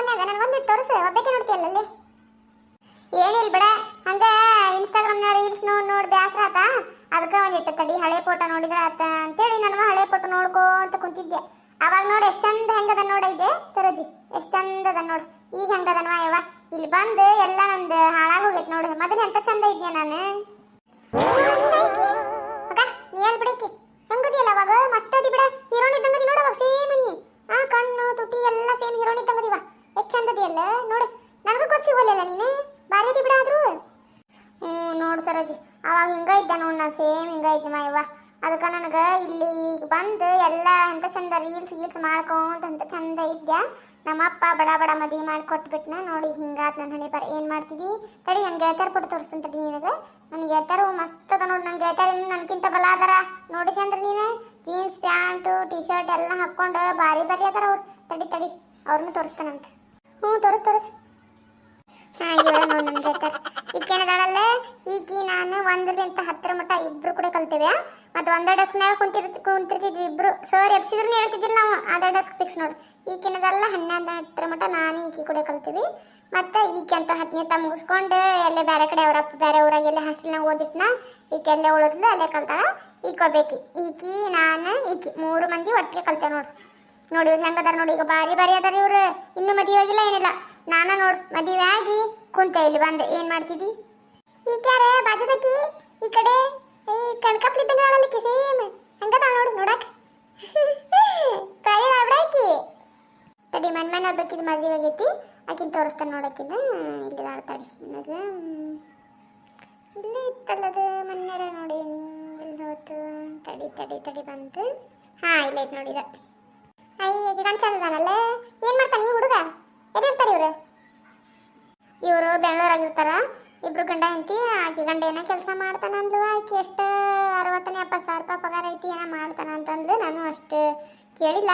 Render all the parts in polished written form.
ಫೋನ್ಯಾಗ ನನಗೊಂದಿಟ್ಟು ತೋರಿಸು, ಒಬ್ಬಕ್ಕೆ ನೋಡ್ತೀಯಲ್ಲ ಅಲ್ಲಿ. ಏನಿಲ್ಲ ಬಿಡ, ಹಂಗ ಇನ್ಸ್ಟಾಗ್ರಾಮ್ನ ರೀಲ್ಸ್ ನೋಡಿ ಬ್ಯಾಸರ ಆತ, ಅದಕ್ಕೆ ಒಂದಿಟ್ಟು ತಡಿ ಹಳೆ ಫೋಟೋ ನೋಡಿದ್ರೆ ಆತ ಅಂತೇಳಿ ನನಗೆ ಹಳೆ ಫೋಟೋ ನೋಡ್ಕೊಂತ ಕುಂತಿದ್ದೆ. ಅವಾಗ ನೋಡಿ ಎಷ್ಟು ಚಂದ ಹೆಂಗದ ನೋಡ ಇದೆ ಸರೋಜಿ, ಎಷ್ಟು ಚಂದ ಅದ ನೋಡು. ಈಗ ಹೆಂಗದನವ ಯವ್ವ, ಇಲ್ಲಿ ಬಂದು ಎಲ್ಲ ನಂದು ಹಾಳಾಗಿ ಹೋಗೈತೆ ನೋಡು. ಮೊದಲು ಎಂತ ಚಂದ ಇದ್ದೆ ನಾನು. ನೀ ಎಲ್ಲಿ ಬಿಡೈತಿ ಹೆಂಗದಿಯಲ್ಲ ಅವಾಗ, ಮಸ್ತ್ ಅದಿ ಬಿಡ, ಹೀರೋಣಿ ಇದ್ದಂಗದಿ ನೋಡು ಅವಾಗ. ಸೇಮ್ ನೀ ಕಣ್ಣು ತುಟಿ ಎಲ್ಲ ಸೇಮ್ ಹೀರೋಣಿ ಇದ್ದಂಗದಿವ, ಎಷ್ಟು ಚಂದದಿಯಲ್ಲ ನೋಡು. ನನಗೂ ಗೊತ್ತಿಗೋಲ್ಲ ನೀನು, ಬಾರಿ ಇದ್ದಿ ಬಿಡ ಆದ್ರು. ನೋಡು ಸರೋಜಿ, ಅವಾಗ ಹಿಂಗ ಇದ್ದ ನೋಡು, ನಾನು ಸೇಮ್ ಹಿಂಗ ಇದ್ದೆ ಮಾಯವ್ವ. ಅದಕ್ಕೆ ನನಗೆ ಇಲ್ಲಿ ಈಗ ಬಂದು ಎಲ್ಲ ಎಂತ ಚಂದ ರೀಲ್ಸ್ ಮಾಡ್ಕೊಂತ ಅಂತ ಚಂದ ಇದ್ದೆ. ನಮ್ಮಪ್ಪ ಬಡ ಬಡ ಮದುವೆ ಮಾಡಿ ಕೊಟ್ಬಿಟ್ನ ನೋಡಿ, ಹಿಂಗಾತ್ ನನ್ನ ಹಣೆ ಬರ. ಏನು ಮಾಡ್ತಿದ್ದಿ ತಡಿ, ನನ್ನ ಗೆಳತಿಯರ ಫೋಟೋ ತೋರಿಸ್ತೀನಿ ತಡಿ ನಿನಗೆ. ನನ್ನ ಗೆಳತಿಯರು ಮಸ್ತ್ ಅದ ನೋಡಿ, ನನ್ನ ಗೆಳತಿಯರು ನನಗಿಂತ ಬಲ ಅದಾರ ನೋಡಿದ್ದೆ ಅಂದ್ರೆ ನೀನು. ಜೀನ್ಸ್ ಪ್ಯಾಂಟು ಟೀ ಶರ್ಟ್ ಎಲ್ಲ ಹಾಕ್ಕೊಂಡು ಭಾರಿ ಭಾರಿ ಅದಾರ ಅವ್ರು. ತಡಿ ತಡಿ ಅವ್ರನ್ನೂ ತೋರಿಸ್ತಾನಂತ. ತೋರಿಸ್. ಇವರ ನೋಡಿ ನನ್ನ ಗೆಳತಿಯರು. ಈಗೇನದಾಳಲ್ಲ, ಈಕಿ ನಾನು 1ರಿಂದ 10 ಮಟ್ಟ ಇಬ್ರು ಕೂಡ ಕಲ್ತೇವೆ. ಮತ್ತು ಒಂದೇ ಡೆಸ್ಕ್ನಾಗ ಕುಂತಿರ್ತಿದ್ವಿ ಇಬ್ರು. ಸರ್ ಎಬ್ಸಿದ್ರು ಹೇಳ್ತಿದ್ದಿಲ್ಲ ನಾವು, ಅದೇ ಡೆಸ್ಕ್ ಫಿಕ್ಸ್ ನೋಡಿ. ಈಕಿನದಲ್ಲ 12 ಮಟ್ಟ ನಾನು ಈಕಿ ಕೂಡ ಕಲ್ತೀವಿ. ಮತ್ತು ಈಕೆ ಅಂತ 10ನೇ ಮುಗಿಸ್ಕೊಂಡು ಎಲ್ಲೇ ಬೇರೆ ಕಡೆ ಅವರಪ್ಪ ಬೇರೆ ಊರಾಗ ಎಲ್ಲೇ ಹಾಸ್ಟೆಲ್ನಾಗ ಓದಿಟ್ನ. ಈಕೆ ಎಲ್ಲೇ ಉಳಿದ್ಲು ಅಲ್ಲೇ ಕಲ್ತಾಳ. ಈಕೋಬೇಕಿ ಈಕಿ ನಾನು ಈಕಿ 3 ಮಂದಿ ಒಟ್ಟಿಗೆ ಕಲ್ತೇವೆ ನೋಡಿ ಇವ್ರು ಹೆಂಗದಾರ ನೋಡಿ. ಈಗ ಭಾರಿ ಭಾರಿ ಅದಾರ ಇವ್ರು, ಇನ್ನೂ ಮದುವೆ ಆಗಿಲ್ಲ ಏನಿಲ್ಲ. ನಾನು ನೋಡು ಮದುವೆ ಆಗಿ ಕುಂತೆ ಇಲ್ಲಿ ಬಂದೆ. ಏನು ಮಾಡ್ತಿದ್ದಿ ಈಕ್ಯಾರ ಬಾಜುದಕ್ಕಿ ಈ ಕಡೆ ಕಣ್ಕಪ್ಲಿ ಇದ್ದಂಗೆ ಸೇಮ್ ಹಂಗದಾಳ ನೋಡು ನೋಡಕ್ಕೆ. ಆಕಿ ತಡಿ ಮನ್ಮನೆ ಒಬ್ಬಕ್ಕಿದ್ ಮದುವೆ ಆಗೈತಿ, ಆಕಿನ ತೋರಿಸ್ತಾನೆ ನೋಡಕ್ಕಿದ. ಇಲ್ಲಿ ಆಡ್ತಾಡಿ ನನಗೆ ಇಲ್ಲೇ ಇತ್ತಲ್ಲದು ಮೊನ್ನೆರ ನೋಡಿ ಇಲ್ಲಿ ಹೋತು. ತಡಿ ಬಂತು. ಇಲ್ಲೈತೆ ನೋಡಿದ. ಗಂಡ ಚಂದನಲ್ಲ. ಏನು ಮಾಡ್ತಾನೆ ಈ ಹುಡುಗ? ಎಲ್ಲಿರ್ತಾರೆ ಇವರು ಬೆಂಗಳೂರಾಗಿರ್ತಾರ ಇಬ್ರು ಗಂಡ ಹೆಂಡತಿ. ಆಕಿ ಗಂಡ ಏನೋ ಕೆಲಸ ಮಾಡ್ತಾನ ಅಂದ್ಲು. ಆಕಿ ಎಷ್ಟು 60-70 ಸಾವಿರ ರೂಪಾಯಿ ಪಗಾರ ಐತಿ ಏನೋ ಮಾಡ್ತಾನ ಅಂತಂದ್ಲು. ನಾನು ಅಷ್ಟು ಕೇಳಿಲ್ಲ.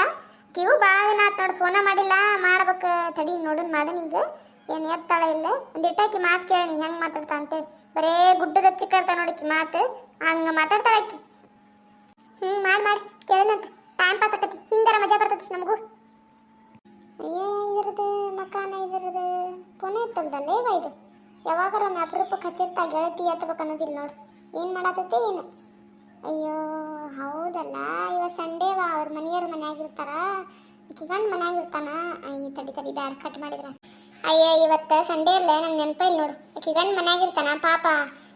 ಆಕಿಗೂ ಭಾಳ ದಿನ ಆತು ನೋಡಿ, ಫೋನ ಮಾಡಿಲ್ಲ. ಮಾಡ್ಬೇಕು ತಡಿ ನೋಡೋಣ ಮಾಡೋಣ. ಈಗ ಏನು ಎತ್ತಾಳ ಇಲ್ಲ ಒಂದಿಟ್ಟು ಆಕಿ ಮಾತು ಕೇಳಿ ಹೆಂಗೆ ಮಾತಾಡ್ತಾ ಅಂತೇಳಿ. ಬರೇ ಗುಡ್ಡದ ಚಿಕ್ಕರ್ತ ನೋಡಿಕಿ ಮಾತು, ಹಂಗೆ ಮಾತಾಡ್ತಾಳ ಆಕಿ. ಮಾಡಿ ಕೇಳೋಣಂತ, ಟೈಮ್ ಪಾಸ್ ಆಕತಿ, ಹಿಂಗಾರ ಮಜಾ ಬರ್ತೈತಿ ನಮಗೂ. ಇದ್ರದ್ದು ಮಕಾನ ಇದ್ರದ್ದು ಪುಣೆ ಇತ್ತಲ್ದಲ್ಲೇ ಇದು. ಯಾವಾಗಾರ ಒಮ್ಮೆ ಅಪರೂಪಕ್ಕೆ ಹಚ್ಚಿರ್ತಾ ಗೆಳತಿ ಎತ್ತಬೇಕು ಅನ್ನೋದಿಲ್ಲ ನೋಡು. ಏನು ಮಾಡತ್ತೈತಿ ಏನು? ಅಯ್ಯೋ ಹೌದಲ್ಲ, ಇವತ್ತು ಸಂಡೇವಾ, ಅವ್ರ ಮನೆಯವ್ರ ಮನೆಯಾಗಿರ್ತಾರ, ಗಂಡ ಮನೆಯಾಗಿರ್ತಾನ. ತಡಿ ಬ್ಯಾಡ ಕಟ್ ಮಾಡಿದ್ರ. ಅಯ್ಯೋ ಇವತ್ತು ಸಂಡೇ ಇಲ್ಲ, ನಂಗೆ ನೆನಪ ಇಲ್ಲ ನೋಡು. ಗಂಡ ಮನೆಯಾಗಿರ್ತಾನ ಪಾಪ.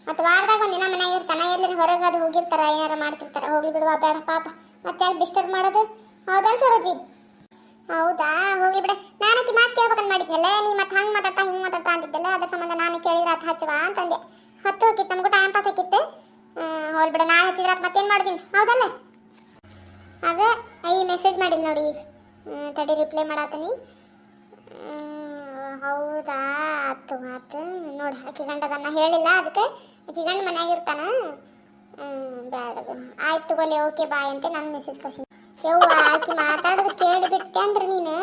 ಮತ್ತು ವಾರದಾಗ ಒಂದಿನ ಮನೆಯಾಗಿರ್ತಾನ, ಎಲ್ಲರೂ ಹೊರಗೆ ಅದು ಹೋಗಿರ್ತಾರ, ಏನಾರ ಮಾಡ್ತಿರ್ತಾರ. ಹೋಗ್ಲಿ ಬಿಡುವ ಬೇಡ ಪಾಪ, ಮತ್ತೆ ಯಾರು ಡಿಸ್ಟರ್ಬ್ ಮಾಡೋದು? ಹೌದಾ ಸರೋಜಿ? ಹೌದಾ, ಹೋಗ್ಲಿ ಬಿಡ. ನಾನು ಆಕಿ ಮಾತು ಕೇಳ್ಬೇಕಂತ ಮಾಡಿದ್ನಲ್ಲ, ನೀ ಮತ್ತೆ ಹಂಗೆ ಮಾತಾಡ್ತಾ ಹಿಂಗೆ ಮಾತಾಡ್ತಾ ಅಂತಿದ್ದಲ್ಲ, ಅದ್ರ ಸಂಬಂಧ ನಾನು ಕೇಳಿದ್ರೆ ಅದು ಹಚ್ಚವಾ ಅಂತಂದೆ. ಹೊತ್ತು ಹೋಗಿತ್ತು, ನಮಗೂ ಟೈಮ್ ಪಾಸ್ ಆಕಿತ್ತು. ಹೋಗ್ಲಿ ಬಿಡ, ನಾಳೆ ಹಚ್ಚಿದ್ರೆ ಮತ್ತೇನು ಮಾಡ್ತೀನಿ ಹೌದಲ್ಲ? ಅದೇ ಮೆಸೇಜ್ ಮಾಡಿಲ್ಲ ನೋಡಿ ಈಗ. ತಡಿ ರಿಪ್ಲೈ ಮಾಡತ್ತೀನಿ. ಹೌದಾ ಆತು ನೋಡಿ. ಆಕಿ ಗಂಡದನ್ನ ಹೇಳಿಲ್ಲ, ಅದಕ್ಕೆ ಆಕಿ ಗಂಡ ಮನೆಯಾಗಿರ್ತಾನ. ಬೇಡದು ಆಯ್ತು ತಗೋಲಿ, ಓಕೆ ಬಾಯ್ ಅಂತ ನಾನು ಮೆಸೇಜ್ ಕಳ್ಸಿ. ಯವ್ವ ಆಕಿ ಮಾತಾಡೋದು ಕೇಳಿಬಿಟ್ಟೆ ಅಂದ್ರೆ ನೀನು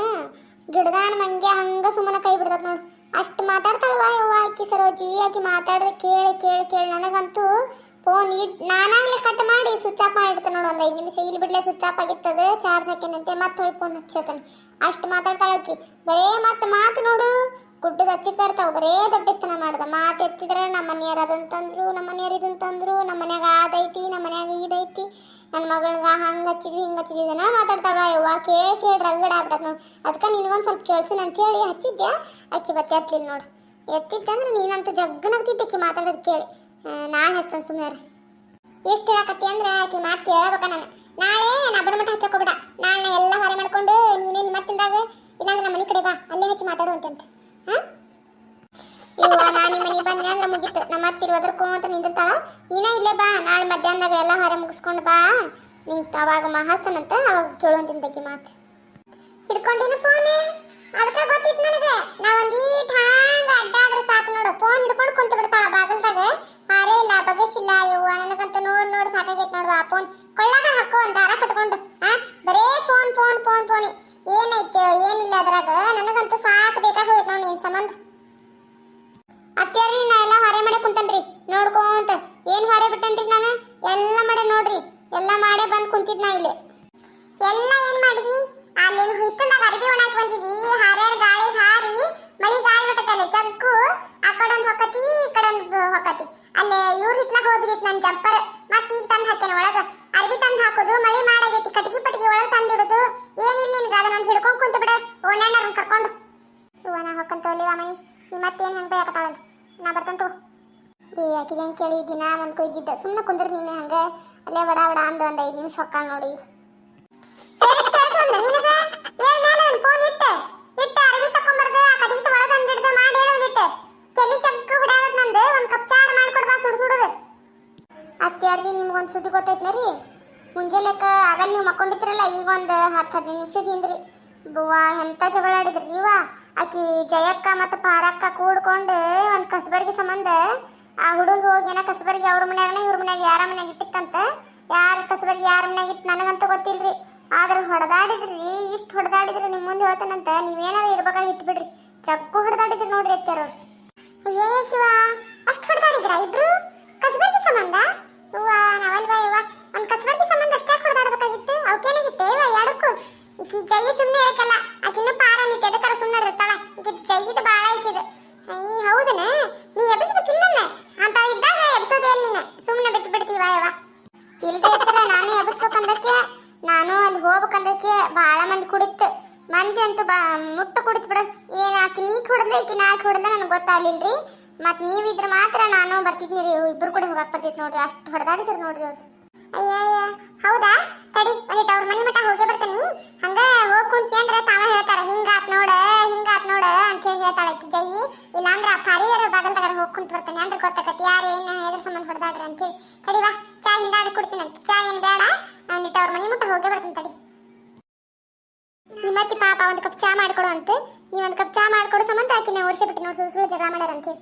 ಗಿಡದಾನ ಮಂಗೆ ಹಂಗೆ ಸುಮ್ಮನೆ ಕೈ ಬಿಡ್ತದ ನೋಡು. ಅಷ್ಟು ಮಾತಾಡ್ತಾಳವ ಯವ್ವ ಆಕಿ ಸರೋಜಿ. ಆಕಿ ಮಾತಾಡೋದು ಕೇಳಿ ನನಗಂತೂ ಫೋನ್ ನಾನಾಗಲೇ ಕಟ್ ಮಾಡಿ ಸ್ವಿಚ್ ಆಫ್ ಮಾಡಿಡ್ತೇನೆ ನೋಡು. ಒಂದು 5 ನಿಮಿಷ ಇಲ್ಲಿ ಬಿಡ್ಲೆ ಸ್ವಿಚ್ ಆಫ್ ಆಗಿರ್ತದೆ, ಚಾರ್ಜ್ ಹಾಕೇನಂತೆ. ಮತ್ತೆ ಹೊಳ್ಳಿ ಫೋನ್ ಹಚ್ಚತಾನೆ. ಅಷ್ಟು ಮಾತಾಡ್ತಾಳೆ ಆಕಿ. ಬರೇ ಮಾತು ನೋಡು, ಗುಡ್ಡದ ಹಚ್ಚಿಕ ಇರ್ತಾವ. ಬರೇ ದೊಡ್ಡಸ್ತನ ಮಾಡ್ದ. ಮಾತು ಎತ್ತಿದ್ರೆ ನಮ್ಮ ಮನೆಯವ್ರು ಅದಂತಂದ್ರು, ನಮ್ಮ ಮನೆಯವ್ರು ಇದಂತಂದ್ರು, ನಮ್ಮ ಮನ್ಯಾಗ ಅದೈತಿ, ನಮ್ಮ ಮನ್ಯಾಗ ಇದೈತಿ, ನನ್ನ ಮಗಳಿಗೆ ಹಂಗೆ ಹಚ್ಚಿದ್ವಿ ಹಿಂಗೆ ಹಚ್ಚಿದ್ವಿ ಇದನ್ನ ಮಾತಾಡ್ತಾಳ ಯವ್ವ. ಕೇಳಿ ರಗಡ ಆಗ್ಬಿಡತ್ ನೋಡು. ಅದಕ್ಕೆ ನಿನಗೊಂದು ಸ್ವಲ್ಪ ಕೇಳ್ಸಿನ ಅಂತೇಳಿ ಹಚ್ಚಿದ್ದೆ. ಆಕಿ ಬತ್ತೆ ಹಚ್ಚಲಿಲ್ಲ ನೋಡು. ಎತ್ತಿತ್ತಂದ್ರೆ ನೀನಂತೂ ಜಗ್ಗನಾಗ್ತಿದ್ದೆ ಆಕಿ ಮಾತಾಡೋದು ಕೇಳಿ. ನಾಳೆ ಹಚ್ತಾನೆ ಸುಮ್ಮನೆ. ಎಷ್ಟು ಹೇಳಕತ್ತಿ ಅಂದ್ರೆ ಆಕಿ ಮಾತು ಕೇಳಬೇಕ ನಾನು. ನಾಳೆ ನಾ ಬರಮಟ್ಟ ಹಚ್ಚಕೋಬೇಡ. ನಾಳೆ ಎಲ್ಲ ಹೊರೆ ಮಾಡ್ಕೊಂಡು ನೀನೇ ನಿಮ್ಮ ಮತ್ತಿಲ್ದಾಗ ಇಲ್ಲಾಂದ್ರೆ ನಮ್ಮ ಮನೆ ಕಡೆ ಬಾ, ಅಲ್ಲೇ ಹಚ್ಚಿ ಮಾತಾಡುವಂತೆ ಅಂತ. ಇವ್ವ ನಾನು ನಿಮ್ಮ ಮನೆ ಬಂದೆ ಅಂದ್ರೆ ಮುಗೀತು. ನಮ್ಮ ಅತ್ತಿರುವುದಕ್ಕೂ ನಿಂದಿರ್ತಾಳ. ನೀನೇ ಇಲ್ಲೇ ಬಾ, ನಾಳೆ ಮಧ್ಯಾಹ್ನದಾಗ ಎಲ್ಲ ಹೊರೆ ಮುಗಿಸ್ಕೊಂಡು ಬಾ. ನಿಂಗೆ ಅವಾಗ ಮಹಾಸ್ತನಂತ ಅವಾಗ ಕೇಳುವಂತಿದ್ದಕ್ಕೆ ಮಾತು ಹಿಡ್ಕೊಂಡಿನ ಫೋನ್. ಅದಕ್ಕೆ ಗೊತ್ತಿತ್ತು ನನಗೆ. ನಾ ಒಂದೀಟ್ ಹಂಗೆ ಅಡ್ಡಾದ್ರೆ ಸಾಕು ನೋಡು, ಫೋನ್ ಹಿಡ್ಕೊಂಡು ಕುಂತು ಬಿಡ್ತಾಳ ಬಾಗಲ್ದಾಗ. ಹಾರೇ ಇಲ್ಲ ಬಗಸಿಲ್ಲ ಯವ್ವ. ನನಗಂತೂ ನೋಡಿ ಸಾಕಾಗೈತೆ ನೋಡುವ. ಆ ಫೋನ್ ಕೊಳ್ಳಾಗ ಹಾಕೋ ಒಂದು ದಾರ ಕಟ್ಕೊಂಡು ಬರೇ ಫೋನ್ ಏನೈತೆ ಏನಿಲ್ಲ ಅದ್ರಾಗ. ನನಗಂತೂ ಸಾಕು ಬೇಕಾಗಿ ಹೋಯ್ತು ನೋಡಿ ನಿನ್ನ ಸಂಬಂಧ. ಅತ್ಯಾರಿ ನಾ ಎಲ್ಲ ಹೊರೆ ಮಾಡಿ ಕುಂತನ್ರಿ ನೋಡ್ಕೊಂತ. ಏನು ಹೊರೆ ಬಿಟ್ಟನ್ರಿ ನಾನು? ಎಲ್ಲ ಮಾಡಿ ನೋಡ್ರಿ, ಎಲ್ಲ ಮಾಡೇ ಬಂದು ಕುಂತಿದ್ ನಾ ಇಲ್ಲಿ. ಎಲ್ಲ ಏನು ಮಾಡಿದಿ? ಅಲ್ಲೇನು ಹಿತ್ತಲ್ದಾಗ ಅರಬಿ ಒಣಾಕ್ ಬಂದಿದಿ? ಹಾರ್ಯಾರ ಗಾಳಿ ಹಾರಿ ಹೋಗಕತಿ ಅಲ್ಲೇ ಇವ್ರ ಹಿತ್ಲಾಗ ಹೋಗ್ಬಿದಿತ್ ನನ್ ಜಂಪರ್ ಮತ್ ಈಗ ತಂದ್ ಹಾಕೇನ ಒಳಗ ಅರ್ಬಿ ತಂದ್ ಹಾಕೋದು ಮಳಿ ಮಾಡಾಗೈತಿ ಕಟಗಿ ಪಟಗಿ ಒಳಗ್ ತಂದಿಡುದು ಏನಿಲ್ಲ ನಿನ್ಗ ಅದನ್ನ ಹಿಡ್ಕೊಂಡ್ ಕುಂತ ಬಿಡ ಓಣ್ಯಾನ ಕರ್ಕೊಂಡು ನಾ ಹೊಕ್ಕಂತ ಒಲಿವಾ ಮನಿ ನೀ ಮತ್ತೇನ್ ಹೆಂಗ್ ಬೈಯಾಕತ್ತಾಳ ನಾ ಬರ್ತಂತ ಏ ಆಕಿದ ಹೆಂಗ್ ಕೇಳಿ ದಿನ ಒಂದ್ ಕೊಯ್ದಿದ್ದ ಸುಮ್ಮನೆ ಕುಂದ್ರ ನೀನೆ ಹಂಗ ಅಲ್ಲೇ ವಡ ವಡ ಅಂದ ಒಂದ್ 5 ನಿಮಿಷ ಹೊಕ್ಕಾಳ ನೋಡಿ ಅತ್ಯಾರ್ರಿ ನಿಮ್ಗೊಂದು ಸುದ್ದಿ ಗೊತ್ತೈತ್ನ ರೀ ಮುಂಜಾನೆಕ ಆಗಲ್ ನೀವು ಮಕ್ಕೊಂಡಿದ್ರಲ್ಲ ಈಗ ಒಂದು 10-15 ನಿಮಿಷದ ಹಿಂದ್ರಿ ಬುವ್ವಾ ಎಂತ ಜಗಳ ಆಡಿದ್ರಿ ಇವ ಆಕಿ ಜಯಕ್ಕ ಮತ್ತು ಪಾರಕ್ಕ ಕೂಡ್ಕೊಂಡು ಒಂದು ಕಸಬರ್ಗಿ ಸಂಬಂಧ ಆ ಹುಡುಗ ಹೋಗಿ ಏನೋ ಕಸಬರ್ಗಿ ಅವ್ರ ಮನ್ಯಾಗನ ಇವ್ರ ಮನ್ಯಾಗ ಯಾರ ಮನ್ಯಾಗ ಇಟ್ಟಿತ್ತಂತ ಯಾರ ಕಸಬರ್ಗಿ ಯಾರ ಮನ್ಯಾಗ ಇತ್ತು ನನಗಂತೂ ಗೊತ್ತಿಲ್ರಿ ಆದ್ರೆ ಹೊಡೆದಾಡಿದ್ರಿ ಇಷ್ಟು ಹೊಡೆದಾಡಿದ್ರಿ ನಿಮ್ಮ ಮುಂದೆ ಹೇಳ್ತಾನಂತ ನೀವೇನಾರ ಇರ್ಬೇಕಾಗಿತ್ತು ಬಿಡ್ರಿ ಚಕ್ಕು ಹೊಡೆದಾಡಿದ್ರಿ ನೋಡ್ರಿ ಅತ್ಯಾರ ಅವ್ರು ಅಯ್ಯೇ ಶಿವ ಅಷ್ಟು ಹೊಡೆದಾಡಿದ್ರ ಇಬ್ರು ಕಸಬರ್ಗಿ ಸಂಬಂಧ ಹೂವ ನಾವಲ್ವಾ ಇವ ಒಂದು ಕಸಬರ್ಗಿ ಸಂಬಂಧ ಅಷ್ಟೇ ಹೊಡೆದಾಡ್ಬೇಕಾಗಿತ್ತು ಅವಕ್ಕೇನಾಗಿತ್ತೆ ಇವ ಎರಡಕ್ಕೂ ಈಕಿ ಜೈ ಸುಮ್ಮನೆ ಇರಕಲ್ಲ ಆಕಿನ್ನೂ ಪಾರ ನೀತಿ ಅದಕ್ಕಾರ ಸುಮ್ಮನೆ ಇರ್ತಾಳ ಈಕಿ ಜೈಗಿದ ಭಾಳ ಈಕಿದ ಅಯ್ಯ ಹೌದನ ನೀ ಎಬ್ಬಿಸ್ಬೇಕಿಲ್ಲ ಅಂತ ಇದ್ದಾಗ ಎಬ್ಸೋದೇ ನೀನು ಸುಮ್ಮನೆ ಬಿಟ್ಟು ಬಿಡ್ತೀವ ಯವ ಇಲ್ದೇ ಇರ್ತಾರ ನಾನು ಎಬ್ಬಿಸ್ಬೇಕಂದಕ್ಕೆ ನಾನು ಅಲ್ಲಿ ಹೋಗ್ಬೇಕಂದಕ್ಕೆ ಭಾಳ ಮಂದಿ ಕುಡಿತು ಮಂದಿ ಅಂತೂ ಮುಟ್ಟು ಕುಡಿತು ಬಿಡ ಏನು ಆಕಿ ನೀ ಕುಡಿದ್ರೆ ಈಕಿ ನಾಲ್ಕು ಹೊಡೆದ್ರೆ ನನಗೆ ಗೊತ್ತಾಗ್ಲಿಲ್ರಿ ಮತ್ತು ನೀವಿದ್ರೆ ಮಾತ್ರ ನಾನು ಬರ್ತಿದ್ನಿ ರೀ ಇಬ್ರು ಕೂಡ ಹೋಗಕ್ಕೆ ಬರ್ತಿತ್ತು ನೋಡ್ರಿ ಅಷ್ಟು ಹೊಡೆದಾಡಿದ್ರು ನೋಡ್ರಿ ಅವ್ರು ಅಯ್ಯ ಹೌದಾ ತಡಿ ಒಂದಿಟ್ಟು ಅವ್ರ ಮನೆ ಮಠ ಹೋಗೇ ಬರ್ತಾನಿ ಹಂಗ ಹೋಗಿ ಕುಂತಿ ಅಂದ್ರೆ ತಾವ ಹೇಳ್ತಾರ ಹಿಂಗಾತ್ ನೋಡ ಅಂತ ಹೇಳಿ ಹೇಳ್ತಾಳೆ ಜೈ ಇಲ್ಲಾಂದ್ರ ಪಾರಿಯರ ಬಾಗಲ್ದಾಗ ಹೋಗಿ ಕುಂತ ಬರ್ತಾನೆ ಅಂದ್ರೆ ಗೊತ್ತಾಕತಿ ಯಾರು ಏನು ಎದ್ರ ಸಂಬಂಧ ಹೊಡೆದಾಡ್ರಿ ಅಂತೇಳಿ ತಡಿ ಬಾ ಚಾ ಹಿಂದಾಡಿ ಕುಡ್ತೀನಿ ಅಂತ ಚಾ ಏನು ಬೇಡ ಒಂದಿಟ್ಟು ಅವ್ರ ಮನೆ ಮಠ ಹೋಗೇ ಬರ್ತೀನಿ ತಡಿ ನಿಮ್ಮತ್ತಿ ಪಾಪ ಒಂದು ಕಪ್ ಚಾ ಮಾಡ್ಕೊಡು ಅಂತ ನೀವು ಒಂದು ಕಪ್ ಚಾ ಮಾಡ್ಕೊಡು ಸಂಬಂಧ ಆಕಿನ ಓಡಿಸಿಬಿಟ್ಟು ನೋಡಿ ಸುಳ್ಳು ಜಗಳ ಮಾಡ್ಯಾರ ಅಂತೇಳಿ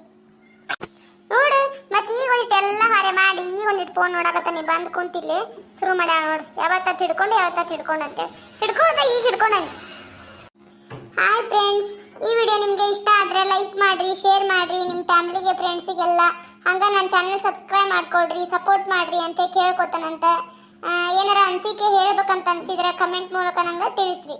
ನೋಡು ಮತ್ತೆ ಈಗ ಒಂದಿಟ್ಟೆಲ್ಲ ಹೊರೆ ಮಾಡಿ ಈಗ ಒಂದಿಟ್ಟು ಫೋನ್ ನೋಡಕತ್ತಾನೆ ಬಂದು ಕುಂತಿಲ್ಲಿ ಶುರು ಮಾಡ್ಯಾಳ ನೋಡು ಯಾವತ್ತ ಹಿಡ್ಕೊಂಡಂತೆ ಹಿಡ್ಕೊಳ್ದ ಈಗ ಹಿಡ್ಕೊಂಡಂತೆ ಹಾಯ್ ಫ್ರೆಂಡ್ಸ್ ಈ ವಿಡಿಯೋ ನಿಮಗೆ ಇಷ್ಟ ಆದರೆ ಲೈಕ್ ಮಾಡಿರಿ ಶೇರ್ ಮಾಡಿರಿ ನಿಮ್ಮ ಫ್ಯಾಮಿಲಿಗೆ ಫ್ರೆಂಡ್ಸಿಗೆಲ್ಲ ಹಂಗೆ ನನ್ನ ಚಾನಲ್ ಸಬ್ಸ್ಕ್ರೈಬ್ ಮಾಡ್ಕೊಳ್ರಿ ಸಪೋರ್ಟ್ ಮಾಡಿರಿ ಅಂತ ಕೇಳ್ಕೊತಾನಂತೆ ಏನಾರ ಅನಿಸಿಕೆ ಹೇಳ್ಬೇಕಂತ ಅನಿಸಿದ್ರೆ ಕಮೆಂಟ್ ಮೂಲಕ ನಂಗೆ ತಿಳಿಸ್ರಿ